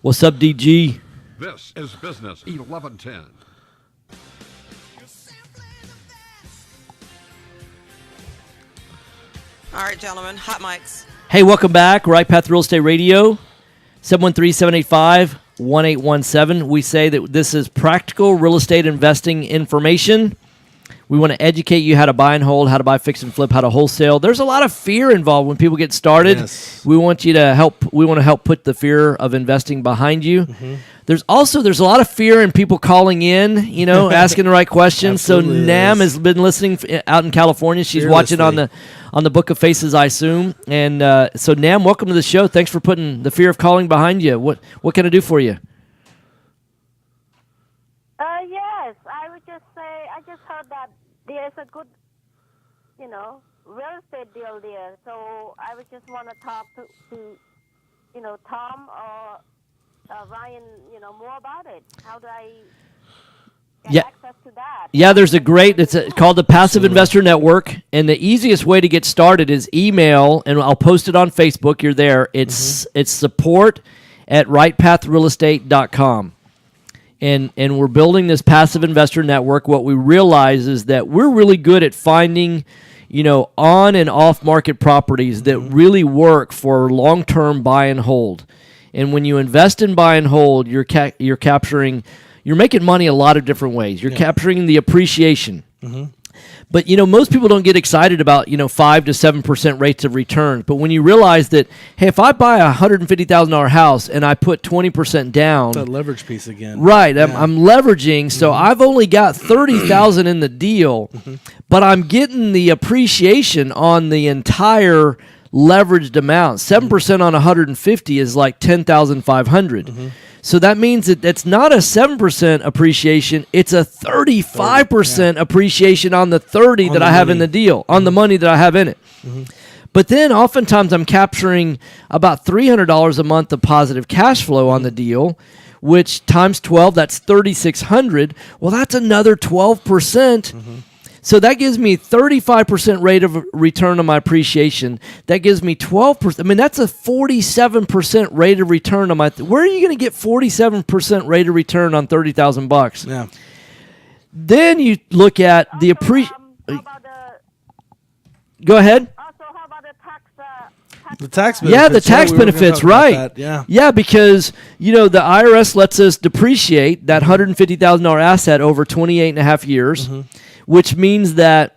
What's up, DG? This is Business 1110. All right, gentlemen, hot mics. Hey, welcome back. Right Path Real Estate Radio, 713-785-1817. We say that this is practical real estate investing information. We want to educate you how to buy and hold, how to buy, fix and flip, how to wholesale. There's a lot of fear involved when people get started. Yes. We want to help put the fear of investing behind you. Mm-hmm. There's a lot of fear in people calling in, asking the right questions. So Nam has been listening out in California. She's watching on the Book of Faces, I assume. And so Nam, welcome to the show. Thanks for putting the fear of calling behind you. What can I do for you? Yes, I would just say I just heard that there's a good, real estate deal there. So I would just want to talk to Tom or Ryan, more about it. How do I get access to that? Yeah, there's it's called the Passive Investor Network, and the easiest way to get started is email, and I'll post it on Facebook. You're there. It's support@rightpathrealestate.com. And we're building this Passive Investor Network. What we realize is that we're really good at finding, on and off market properties that really work for long-term buy and hold. And when you invest in buy and hold, you're making money a lot of different ways. You're capturing the appreciation. Mm-hmm. But, most people don't get excited about, 5 to 7% rates of return. But when you realize that, hey, if I buy a $150,000 house and I put 20% down. That leverage piece again. Right. Yeah. I'm leveraging. So I've only got $30,000 in the deal, but I'm getting the appreciation on the entire leveraged amount. 7% on 150 is like $10,500. So that means that it's not a 7% appreciation, it's a 35% appreciation on the 30 that I have in the deal, on the money that I have in it. But then oftentimes I'm capturing about $300 a month of positive cash flow on the deal, which times 12, that's $3,600. Well, that's another 12%. So that gives me 35% rate of return on my appreciation. That gives me 12%. I mean, that's a 47% rate of return on my. Where are you going to get 47% rate of return on $30,000? Yeah. Then you look at the appreciation. Go ahead. Also, how about the tax? The tax benefits. Yeah, the tax benefits, right. Yeah, because, the IRS lets us depreciate that $150,000 asset over 28 and a half years. Which means that's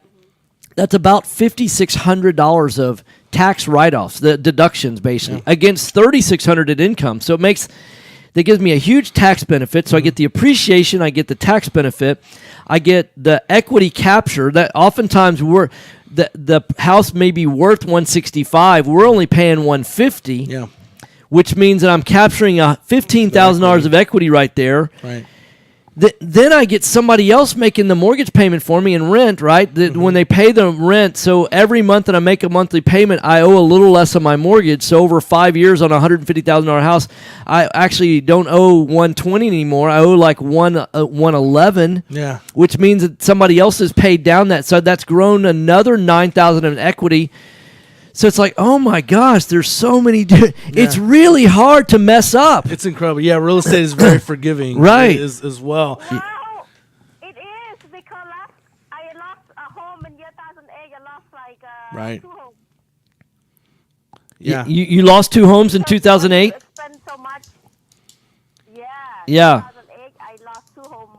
about $5,600 of tax write-offs, the deductions basically, against $3,600 in income. So that gives me a huge tax benefit. So I get the appreciation, I get the tax benefit, I get the equity capture. That oftentimes the house may be worth $165, we're only paying $150. Yeah. Which means that I'm capturing $15,000 of equity right there. Right. Then I get somebody else making the mortgage payment for me in rent, right? When they pay the rent, so every month that I make a monthly payment, I owe a little less on my mortgage. So over 5 years on a $150,000 house, I actually don't owe $120 anymore. I owe like $111. Yeah. Which means that somebody else has paid down that. So that's grown another $9,000 in equity. So it's like, oh my gosh, there's so many. It's really hard to mess up. It's incredible. Yeah, real estate is very forgiving, right? As well. Well, it is because I lost a home in year 2008. I lost like 2 homes. Yeah. You lost 2 homes in 2008. Spent so much. Yeah. Yeah. 2008, I lost 2 homes.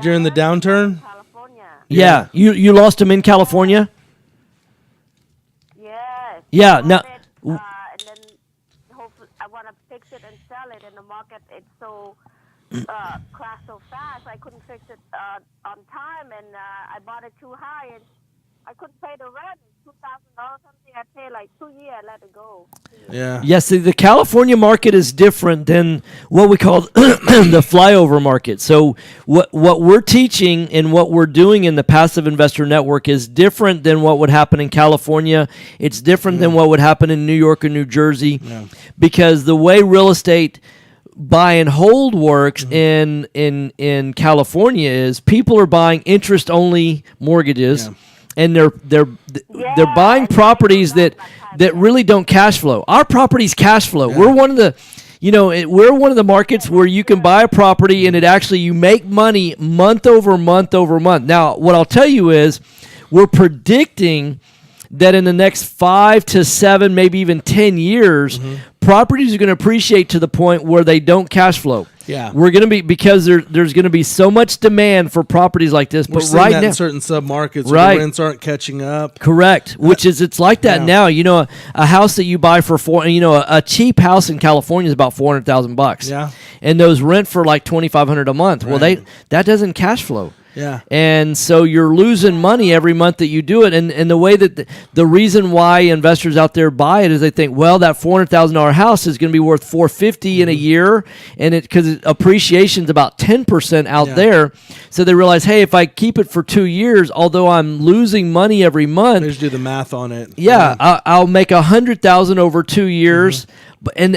During the downturn. California. Yeah. You lost them in California. Yeah, no. And then hopefully I want to fix it and sell it. In the market, it's so crashed so fast. I couldn't fix it on time, and I bought it too high, and I couldn't pay the rent. $2,000 something. I paid like 2 years. I let it go. Yeah. Yes, the California market is different than what we call the flyover market. So what we're teaching and what we're doing in the Passive Investor Network is different than what would happen in California. It's different than what would happen in New York or New Jersey, because the way real estate buy and hold works in California is people are buying interest only mortgages, and they're buying properties that really don't cash flow. Our properties cash flow. We're one of the we're one of the markets where you can buy a property and you make money month over month over month. Now, what I'll tell you is we're predicting that in the next 5 to 7, maybe even 10 years, properties are going to appreciate to the point where they don't cash flow. Yeah, we're going to be, because there's going to be so much demand for properties like this. We're but seeing right that now, in certain submarkets, where the rents aren't catching up. Correct. It's like that now. A house that you buy for a cheap house in California is about $400,000. Yeah, and those rent for like $2,500 a month. Well, that doesn't cash flow. Yeah. And so you're losing money every month that you do it. And the way that the reason why investors out there buy it is they think, well, that $400,000 house is going to be worth $450 in a year, and because appreciation's about 10% out there. So they realize, hey, if I keep it for 2 years, although I'm losing money every month, they just do the math on it. Yeah, I'll make $100,000 over 2 years.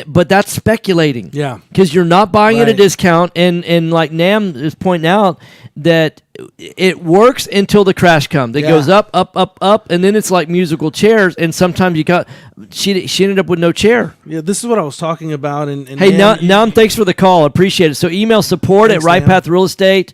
But that's speculating. Yeah. Because you're not buying at a discount, and like Nam is pointing out, that it works until the crash comes. It goes up, up, up, up, and then it's like musical chairs, and sometimes she ended up with no chair. Yeah, this is what I was talking about. And hey, Nam, thanks for the call. Appreciate it. So email support at Right Path Real Estate,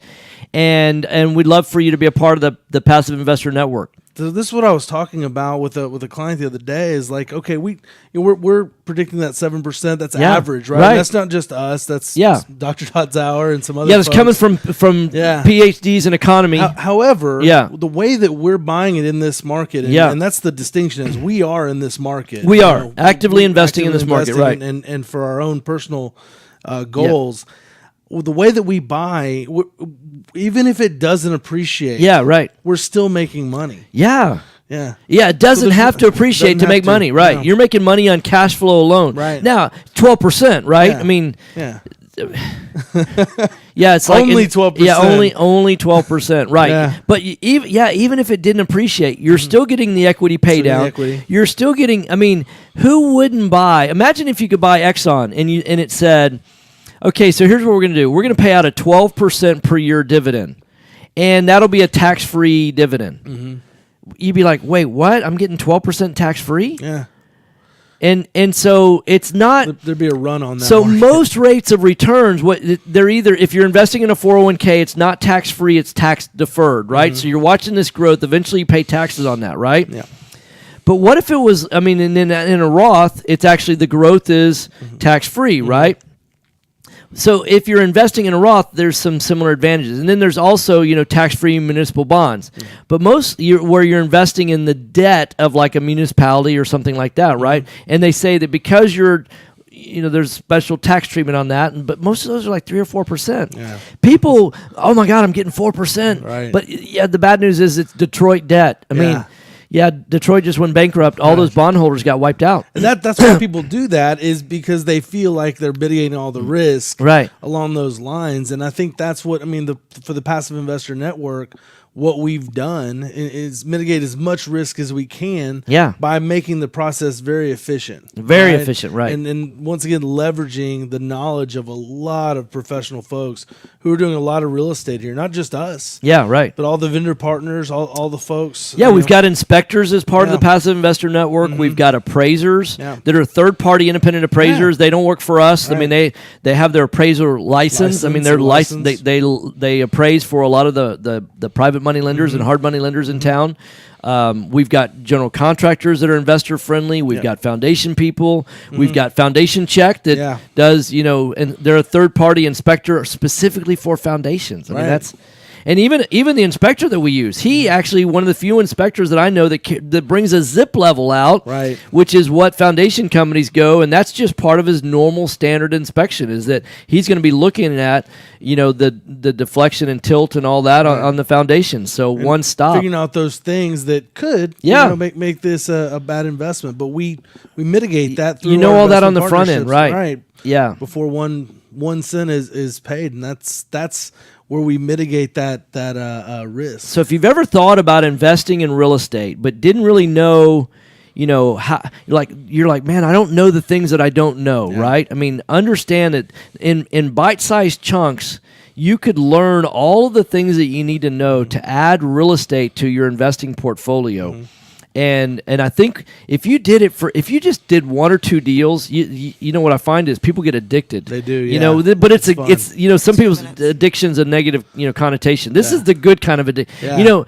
and we'd love for you to be a part of the Passive Investor Network. So this is what I was talking about with a client the other day. Is like, okay, we're predicting that 7%. That's average, right? And that's not just us. That's Dr. Dotzauer and some other. Yeah, it's coming from PhDs in economy. However, the way that we're buying it in this market, and that's the distinction, is we are in this market. We are actively investing in this market, right? And for our own personal goals. Yeah. The way that we buy, even if it doesn't appreciate, we're still making money. Yeah. It doesn't have to appreciate to make money, right? No. You're making money on cash flow alone. Right. Now, 12%, right? Yeah. I mean, it's like only 12%. Yeah, only 12%, right? Yeah. But even if it didn't appreciate, you're still getting the equity pay down. You're still getting. I mean, who wouldn't buy? Imagine if you could buy Exxon and it said, okay, so here's what we're going to do. We're going to pay out a 12% per year dividend, and that'll be a tax-free dividend. Mm-hmm. You'd be like, wait, what? I'm getting 12% tax-free? Yeah. And so it's not... There'd be a run on that. So most rates of returns, they're either, if you're investing in a 401k, it's not tax-free, it's tax-deferred, right? Mm-hmm. So you're watching this growth. Eventually you pay taxes on that, right? Yeah. But what if it was, in a Roth, it's actually the growth is tax-free, right? So if you're investing in a Roth, there's some similar advantages. And then there's also, tax-free municipal bonds. But where you're investing in the debt of like a municipality or something like that, right? And they say that because there's special tax treatment on that, but most of those are like 3 or 4%. Yeah. People, oh my God, I'm getting 4%. Right. But the bad news is it's Detroit debt. I mean, Detroit just went bankrupt. All those bondholders got wiped out. And that's why people do that, is because they feel like they're mitigating all the risk along those lines. And I think that's what, for the Passive Investor Network, what we've done is mitigate as much risk as we can by making the process very efficient. Very efficient, right. And once again, leveraging the knowledge of a lot of professional folks who are doing a lot of real estate here, not just us. Yeah, right. But all the vendor partners, all the folks. Yeah, we've got inspectors as part of the Passive Investor Network. We've got appraisers that are third-party independent appraisers. They don't work for us. Right. They have their appraiser license. They're licensed. They appraise for a lot of the private money lenders and hard money lenders in town. We've got general contractors that are investor friendly. We've got foundation people. We've got Foundation Check that does, and they're a third party inspector specifically for foundations. I mean, that's. And even the inspector that we use, he actually one of the few inspectors that I know that brings a zip level out, which is what foundation companies go, and that's just part of his normal standard inspection. Is that he's going to be looking at the deflection and tilt and all that on the foundation. So and one stop, figuring out those things that could make this a bad investment, but we mitigate that through all that on the front end, right? Yeah, before one cent is paid, and that's where we mitigate that risk. So if you've ever thought about investing in real estate but didn't really know, you're like, man, I don't know the things that I don't know, right? I mean, understand that in bite-sized chunks, you could learn all of the things that you need to know to add real estate to your investing portfolio. And I think if you just did one or two deals, you know what I find is people get addicted. They do, but it's some people's addiction's a negative connotation. This is the good kind of addiction.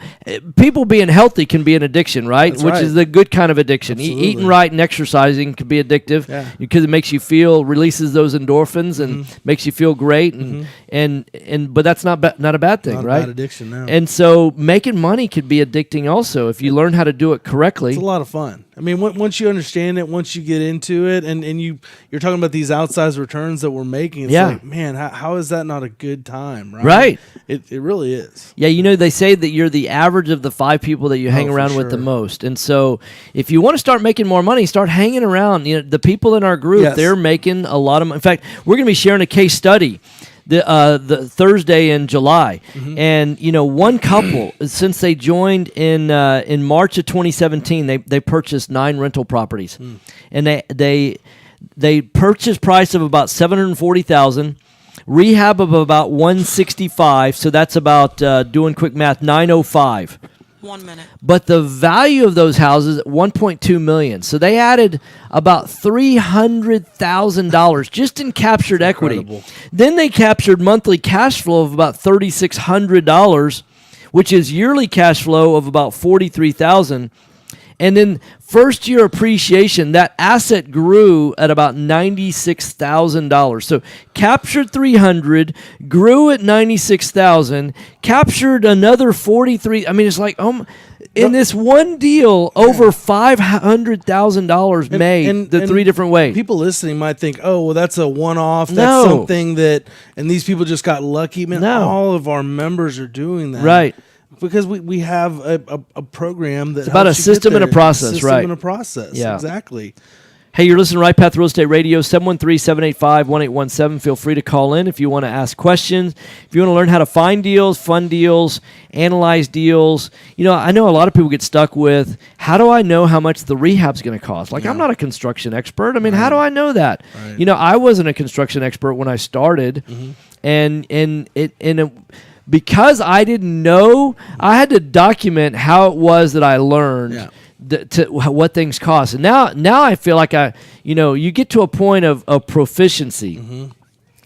People being healthy can be an addiction, right? Which is the good kind of addiction. Eating right and exercising can be addictive because it makes you releases those endorphins and makes you feel great but that's not a bad thing, right? Not a bad addiction, no. And so making money could be addicting also if you learn how to do it correctly. It's a lot of fun. I mean, once you understand it, once you get into it, and you're talking about these outsized returns that we're making, it's like, man, how is that not a good time, right? Right. It really is. Yeah, they say that you're the average of the 5 people that you hang around with the most. And so if you want to start making more money, start hanging around. The people in our group, they're making a lot of money. In fact, we're going to be sharing a case study the Thursday in July, and one couple since they joined in March of 2017, they purchased 9 rental properties, and they purchase price of about $740,000, rehab of about $165, so that's about doing quick math $905. 1 minute. But the value of those houses at $1.2 million. So they added about $300,000 just in captured equity. Then they captured monthly cash flow of about $3,600, which is yearly cash flow of about $43,000. And then first year appreciation, that asset grew at about $96,000. So captured 300, grew at 96,000, captured another 43. I mean, it's like in this one deal, over $500,000 made in 3 different ways. People listening might think, oh, well, that's a one-off. That's something and these people just got lucky. Man, all of our members are doing that. Right. Because we have a program that's about a system and a process, right? System and a process, exactly. Hey, you're listening to Right Path Real Estate Radio, 713-785-1817. Feel free to call in if you want to ask questions. If you want to learn how to find deals, fund deals, analyze deals. I know a lot of people get stuck with, how do I know how much the rehab's going to cost? Like, I'm not a construction expert. I mean, how do I know that? Right. I wasn't a construction expert when I started, because I didn't know, I had to document how it was that I learned what things cost. And now I feel like you get to a point of proficiency.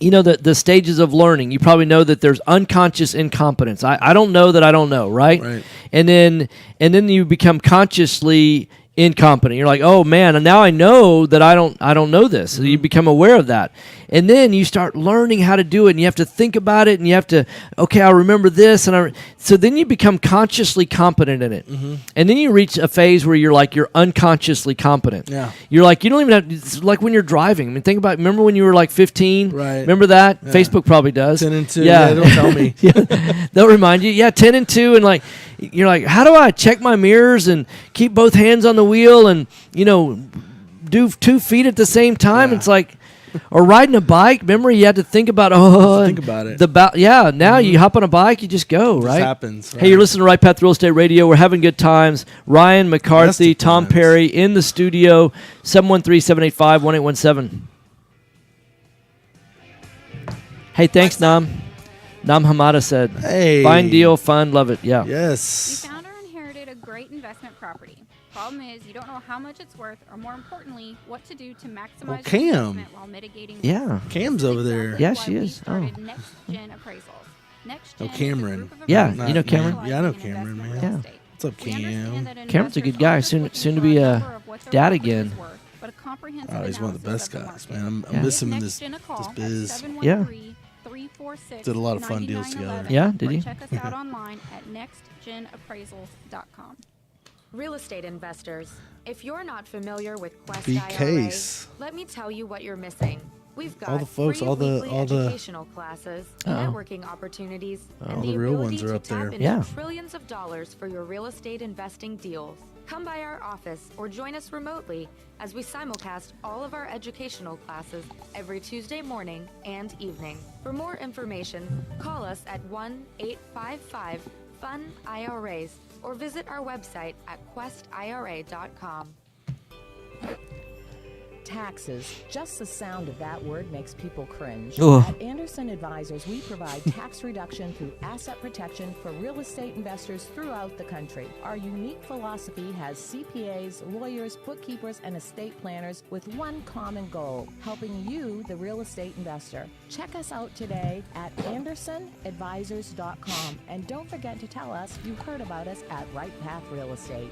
The stages of learning. You probably know that there's unconscious incompetence. I don't know that I don't know, right? And then you become consciously incompetent. You're like, oh man, and now I know that I don't know this. So you become aware of that. And then you start learning how to do it, and you have to think about it, and you have to, okay, I'll remember this, so then you become consciously competent in it. And then you reach a phase where you're unconsciously competent. Yeah. You're like, you don't even have, it's like when you're driving. I mean, remember when you were like 15? Right. Remember that? Yeah. Facebook probably does. 10 and 2. Yeah, don't tell me. They'll remind you. Yeah, 10 and 2, and you're like, how do I check my mirrors and keep both hands on the wheel and, do 2 feet at the same time? It's like, or riding a bike. Remember, you had to think about it. Now you hop on a bike, you just go, right? It happens. Right. Hey, you're listening to Right Path Real Estate Radio. We're having good times. Ryan, McCarthy, Tom Perry in the studio. 713-785-1817. Hey, thanks, Nam. Nam Hamada said, hey. Fine deal, fun, love it. Yeah. Yes. You found or inherited a great investment property. Problem is, you don't know how much it's worth, or more importantly, what to do to maximize Cam. investment while mitigating. Cam's over there. Yeah, she is. Next Gen Appraisals. Next Gen Cameron. Yeah, you know Cameron. Yeah, I know Cameron, man. Yeah. What's up, Cam? Cameron's a good guy. Soon to be a dad again. Oh, he's one of the best guys, man. I miss him in this biz. Yeah. Did a lot of fun deals together. Yeah, did you? Check us out online at nextgenappraisals.com. Real estate investors, if you're not familiar with Quest BCase. IRA, let me tell you what you're missing. We've got all the folks, free all the educational classes, networking opportunities, and the real ability ones are to up tap there. into trillions of dollars for your real estate investing deals. Come by our office or join us remotely as we simulcast all of our educational classes every Tuesday morning and evening. For more information, call us at 1-855-FUN-IRAs or visit our website at questira.com. Taxes. Just the sound of that word makes people cringe. Ugh. At Anderson Advisors, we provide tax reduction through asset protection for real estate investors throughout the country. Our unique philosophy has CPAs, lawyers, bookkeepers, and estate planners with one common goal, helping you, the real estate investor. Check us out today at AndersonAdvisors.com, and don't forget to tell us you heard about us at Right Path Real Estate.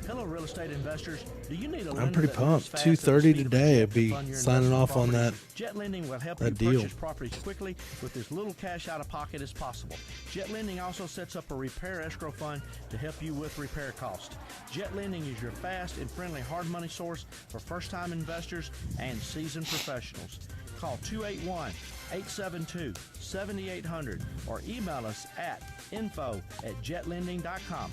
Hello, real estate investors. Do you need a I'm pretty pumped. 2:30 today. I'll be signing off on that. Jet Lending will help that you deal. purchase properties quickly with as little cash out of pocket as possible. Jet Lending also sets up a repair escrow fund to help you with repair costs. Jet Lending is your fast and friendly hard money source for first-time investors and seasoned professionals. Call 281-872-7800 or email us at info@jetlending.com.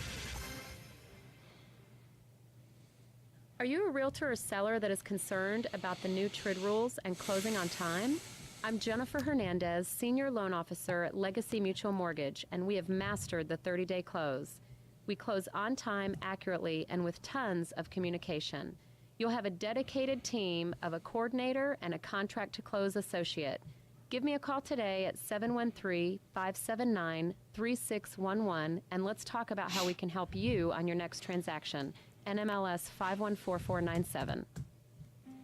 Are you a realtor or seller that is concerned about the new TRID rules and closing on time? I'm Jennifer Hernandez, Senior Loan Officer at Legacy Mutual Mortgage, and we have mastered the 30-day close. We close on time, accurately, and with tons of communication. You'll have a dedicated team of a coordinator and a contract-to-close associate. Give me a call today at 713-579-3611, and let's talk about how we can help you on your next transaction. NMLS 514497.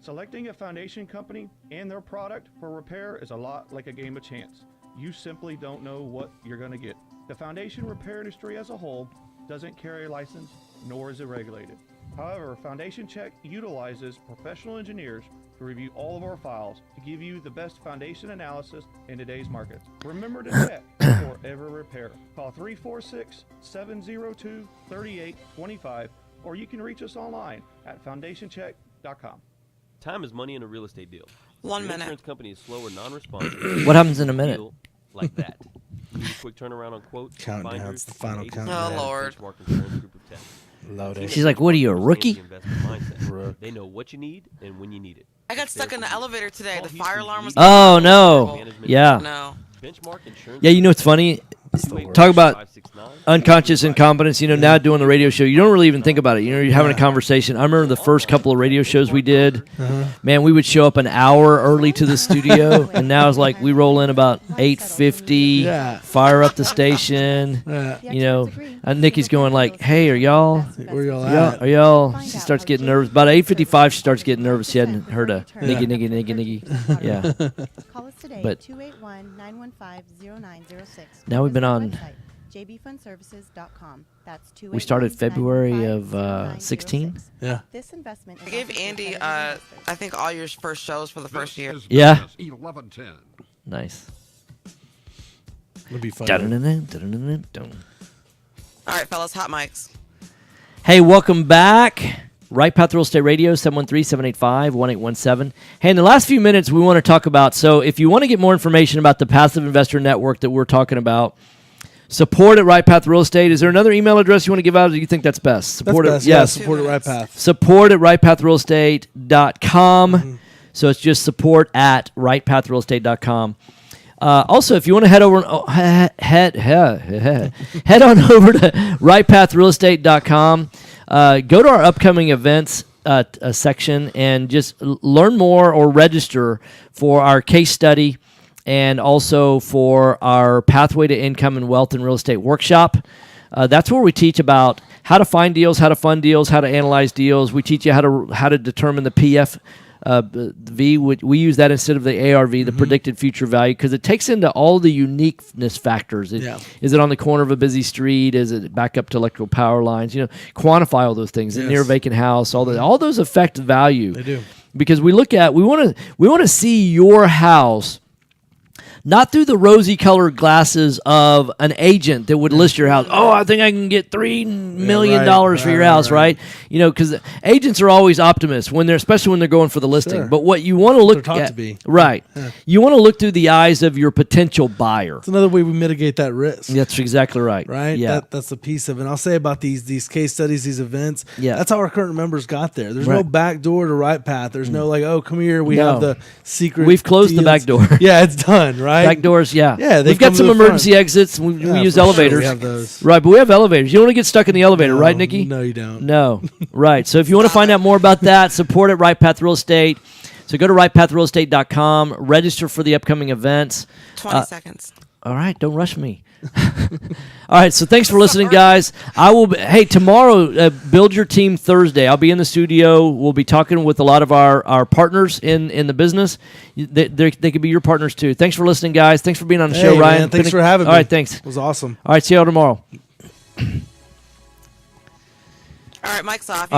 Selecting a foundation company and their product for repair is a lot like a game of chance. You simply don't know what you're going to get. The foundation repair industry as a whole doesn't carry a license, nor is it regulated. However, Foundation Check utilizes professional engineers to review all of our files to give you the best foundation analysis in today's market. Remember to check before every repair. Call 346-702-3825, or you can reach us online at foundationcheck.com. Time is money in a real estate deal. 1 Your minute. insurance company is slow or non-responsive. What happens in a minute? Like that. You need a quick turnaround on quotes. Countdown. binders, It's the final and countdown. Oh, Lord. Benchmark Insurance Group of 10. Loaded. She's like, what are you, a rookie? The investment mindset. They know what you need and when you need it. I got stuck in the elevator today. The fire alarm was. Oh, no. Yeah. No. Benchmark Insurance. Yeah, you know what's funny? Talk about unconscious incompetence. You know, now doing the radio show, you don't really even think about it. You know, you're having a conversation. I remember the first couple of radio shows we did. Man, we would show up an hour early to the studio, and now it's like we roll in about 8:50, fire up the station. You know, and Nikki's going like, "Hey, are y'all? Where y'all at? Are y'all?" She starts getting nervous. About 8:55, she starts getting nervous. She hadn't heard a niggy. Yeah. Call us today, But 281-915-0906. now we've been on. jbfundservices.com. That's We started February of 16. Yeah. This investment I gave Andy, I think, all your first shows for the first year. Yeah. 1110. Nice. It'll be fun. Dun-dun-dun-dun. All right, fellas, hot mics. Hey, welcome back. Right Path Real Estate Radio, 713-785-1817. Hey, in the last few minutes, we want to talk about, so if you want to get more information about the Passive Investor Network that we're talking about, support at Right Path Real Estate. Is there another email address you want to give out, or do you think that's best? Support That's best. Yeah, support at Right Path. Support at rightpathrealestate.com. So it's just support at rightpathrealestate.com. Also, if you want to head over, head on over to rightpathrealestate.com. Go to our upcoming events section and just learn more or register for our case study and also for our Pathway to Income and Wealth and Real Estate workshop. That's where we teach about how to find deals, how to fund deals, how to analyze deals. We teach you how to determine the PF V. We use that instead of the ARV, the predicted future value, because it takes into all the uniqueness factors. Is it on the corner of a busy street? Is it back up to electrical power lines? You know, quantify all those things. Is it near a vacant house? All those affect value. They do. Because we want to see your house not through the rosy-colored glasses of an agent that would list your house. Oh, I think I can get $3 million for your house, right? You know, because agents are always optimists especially when they're going for the listing. Sure. But what you want to look They're taught at, to be. right? Yeah. You want to look through the eyes of your potential buyer. It's another way we mitigate that risk. That's exactly right. Right? Yeah. That's a piece of it. And I'll say about these case studies, these events, Yeah. that's how our current members got there. There's no Right. back door to Right Path. There's no like, oh, come here, we have the secret We've closed the deals. back door. Yeah, it's done, right? right? Back doors, yeah. Yeah, they we've got come to some the emergency front. exits. We Yeah, use for sure elevators. we have those. Right, but we have elevators. You don't want to get stuck in the elevator, No, right, Nikki? no, you don't. No, right. So if you want to find out more about that, support at Right Path Real Estate. So go to rightpathrealestate.com, register for the upcoming events. 20 seconds. All right, don't rush me. All right, so thanks for listening, guys. I will. Hey, tomorrow, Build Your Team Thursday. I'll be in the studio. We'll be talking with a lot of our partners in the business. They could be your partners too. Thanks for listening, guys. Thanks for being on the show, Ryan. Man, thanks for having me. All right, thanks. It was awesome. All right, see you all tomorrow. All right, mic's off.